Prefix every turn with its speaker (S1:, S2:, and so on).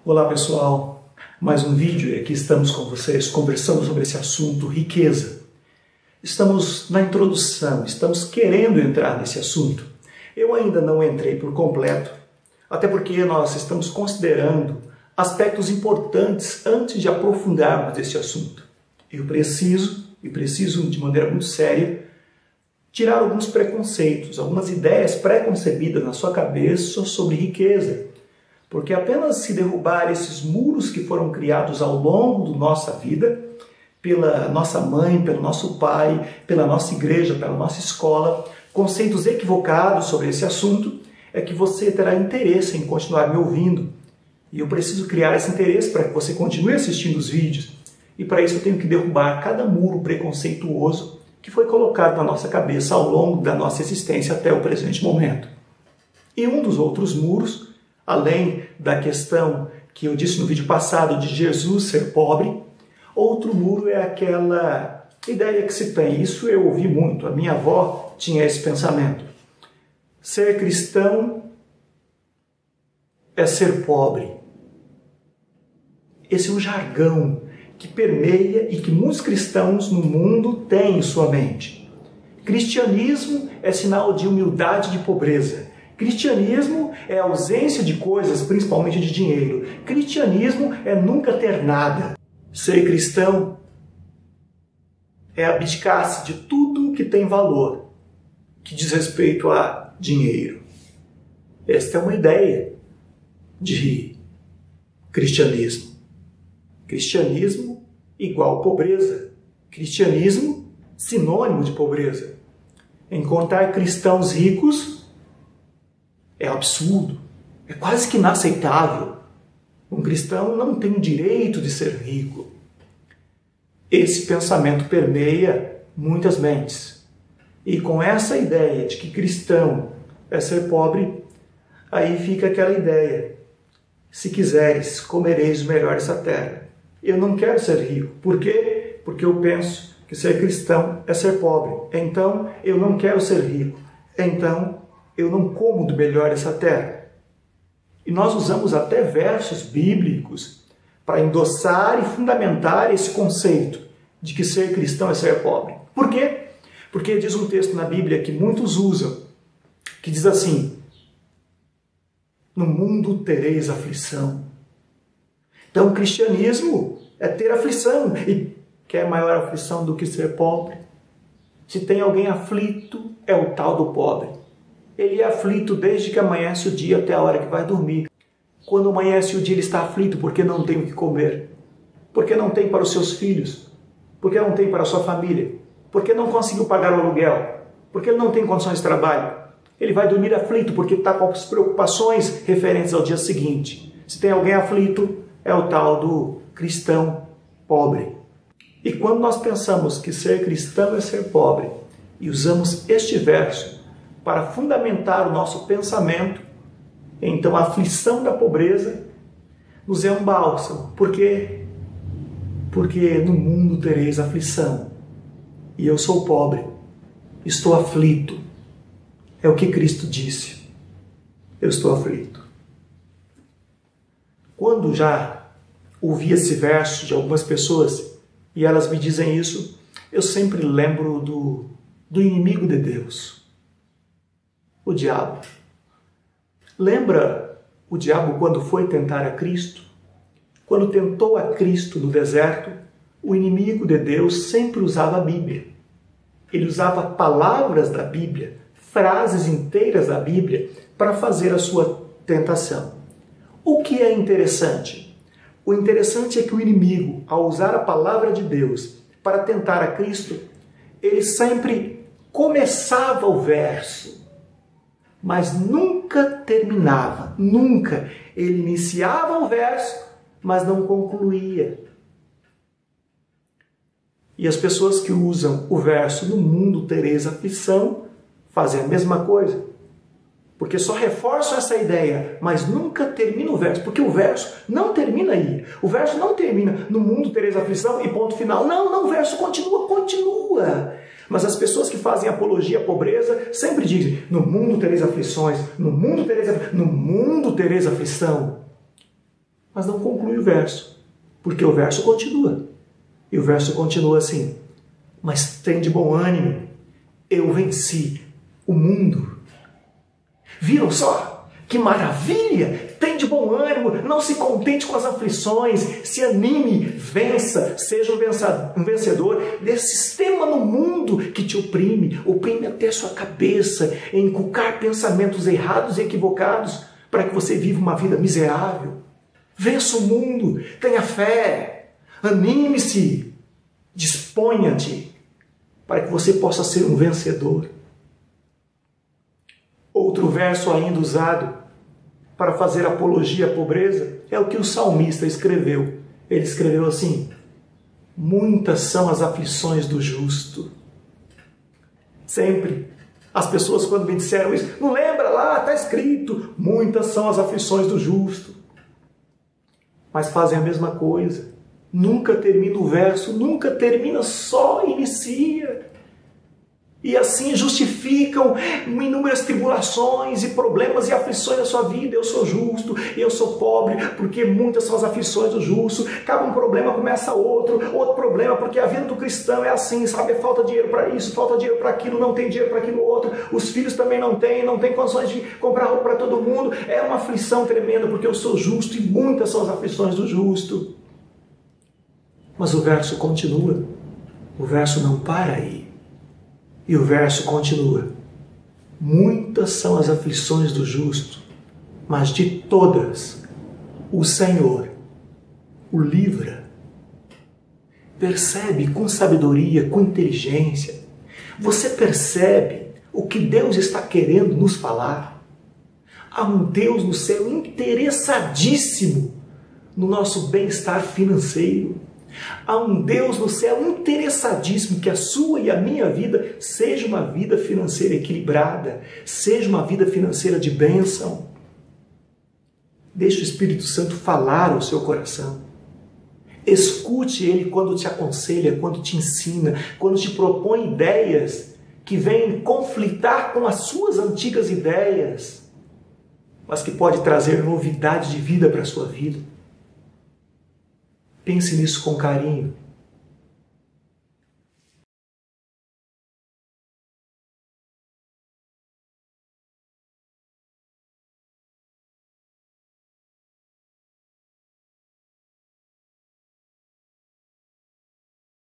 S1: Olá pessoal, mais um vídeo e aqui estamos com vocês conversando sobre esse assunto riqueza. Estamos na introdução, estamos querendo entrar nesse assunto. Eu ainda não entrei por completo, até porque nós estamos considerando aspectos importantes antes de aprofundarmos esse assunto. Eu preciso de maneira muito séria, tirar alguns preconceitos, algumas ideias pré-concebidas na sua cabeça sobre riqueza. Porque apenas se derrubar esses muros que foram criados ao longo da nossa vida, pela nossa mãe, pelo nosso pai, pela nossa igreja, pela nossa escola, conceitos equivocados sobre esse assunto, é que você terá interesse em continuar me ouvindo. E eu preciso criar esse interesse para que você continue assistindo os vídeos. E para isso eu tenho que derrubar cada muro preconceituoso que foi colocado na nossa cabeça ao longo da nossa existência até o presente momento. E um dos outros muros, além da questão que eu disse no vídeo passado de Jesus ser pobre, outro muro é aquela ideia que se tem. Isso eu ouvi muito, a minha avó tinha esse pensamento. Ser cristão é ser pobre. Esse é um jargão que permeia e que muitos cristãos no mundo têm em sua mente. Cristianismo é sinal de humildade e de pobreza. Cristianismo é ausência de coisas, principalmente de dinheiro. Cristianismo é nunca ter nada. Ser cristão é abdicar-se de tudo que tem valor, que diz respeito a dinheiro. Esta é uma ideia de cristianismo. Cristianismo igual pobreza. Cristianismo sinônimo de pobreza. Encontrar cristãos ricos é absurdo, é quase que inaceitável. Um cristão não tem o direito de ser rico. Esse pensamento permeia muitas mentes. E com essa ideia de que cristão é ser pobre, aí fica aquela ideia: se quiseres, comereis o melhor dessa terra. Eu não quero ser rico. Por quê? Porque eu penso que ser cristão é ser pobre. Então, eu não quero ser rico. Então, eu não como do melhor dessa terra. E nós usamos até versos bíblicos para endossar e fundamentar esse conceito de que ser cristão é ser pobre. Por quê? Porque diz um texto na Bíblia que muitos usam, que diz assim: no mundo tereis aflição. Então o cristianismo é ter aflição. E quer maior aflição do que ser pobre? Se tem alguém aflito, é o tal do pobre. Ele é aflito desde que amanhece o dia até a hora que vai dormir. Quando amanhece o dia, ele está aflito porque não tem o que comer, porque não tem para os seus filhos, porque não tem para a sua família, porque não conseguiu pagar o aluguel, porque ele não tem condições de trabalho. Ele vai dormir aflito porque está com as preocupações referentes ao dia seguinte. Se tem alguém aflito, é o tal do cristão pobre. E quando nós pensamos que ser cristão é ser pobre, e usamos este verso para fundamentar o nosso pensamento, então a aflição da pobreza nos é um bálsamo. Por quê? Porque no mundo tereis aflição. E eu sou pobre, estou aflito. É o que Cristo disse. Eu estou aflito. Quando já ouvi esse verso de algumas pessoas e elas me dizem isso, eu sempre lembro do inimigo de Deus. O diabo. Lembra o diabo quando foi tentar a Cristo? Quando tentou a Cristo no deserto, o inimigo de Deus sempre usava a Bíblia. Ele usava palavras da Bíblia, frases inteiras da Bíblia, para fazer a sua tentação. O que é interessante? O interessante é que o inimigo, ao usar a palavra de Deus para tentar a Cristo, ele sempre começava o verso, mas nunca terminava, nunca. Ele iniciava o verso, mas não concluía. E as pessoas que usam o verso no mundo tereis aflição fazem a mesma coisa. Porque só reforçam essa ideia, mas nunca termina o verso. Porque o verso não termina aí. O verso não termina no mundo tereis aflição e ponto final. Não, o verso continua. Mas as pessoas que fazem apologia à pobreza sempre dizem: no mundo tereis aflições, no mundo tereis aflição. mas não conclui o verso, porque o verso continua. E o verso continua assim: mas tem de bom ânimo, eu venci o mundo. Viram só? Que maravilha! Tem de bom ânimo, não se contente com as aflições, se anime, vença, seja um vencedor desse sistema no mundo que te oprime até sua cabeça, em inculcar pensamentos errados e equivocados para que você viva uma vida miserável. Vença o mundo, tenha fé, anime-se, disponha-te para que você possa ser um vencedor. Outro verso ainda usado para fazer apologia à pobreza é o que o salmista escreveu. Ele escreveu assim: muitas são as aflições do justo. Sempre as pessoas, quando me disseram isso, não lembra lá, está escrito, muitas são as aflições do justo. Mas fazem a mesma coisa. Nunca termina o verso, nunca termina, só inicia. E assim justificam inúmeras tribulações e problemas e aflições da sua vida. Eu sou justo, eu sou pobre, porque muitas são as aflições do justo. Acaba um problema, começa outro problema, porque a vida do cristão é assim, sabe? Falta dinheiro para isso, falta dinheiro para aquilo, não tem dinheiro para aquilo outro. Os filhos também não têm condições de comprar roupa para todo mundo. É uma aflição tremenda, porque eu sou justo e muitas são as aflições do justo. Mas o verso continua, o verso não para aí. E o verso continua: muitas são as aflições do justo, mas de todas o Senhor o livra. Percebe com sabedoria, com inteligência. Você percebe o que Deus está querendo nos falar? Há um Deus no céu interessadíssimo no nosso bem-estar financeiro. Há um Deus no céu interessadíssimo que a sua e a minha vida seja uma vida financeira equilibrada, seja uma vida financeira de bênção. Deixe o Espírito Santo falar ao seu coração. Escute Ele quando te aconselha, quando te ensina, quando te propõe ideias que vêm conflitar com as suas antigas ideias, mas que pode trazer novidade de vida para a sua vida. Pense nisso com carinho.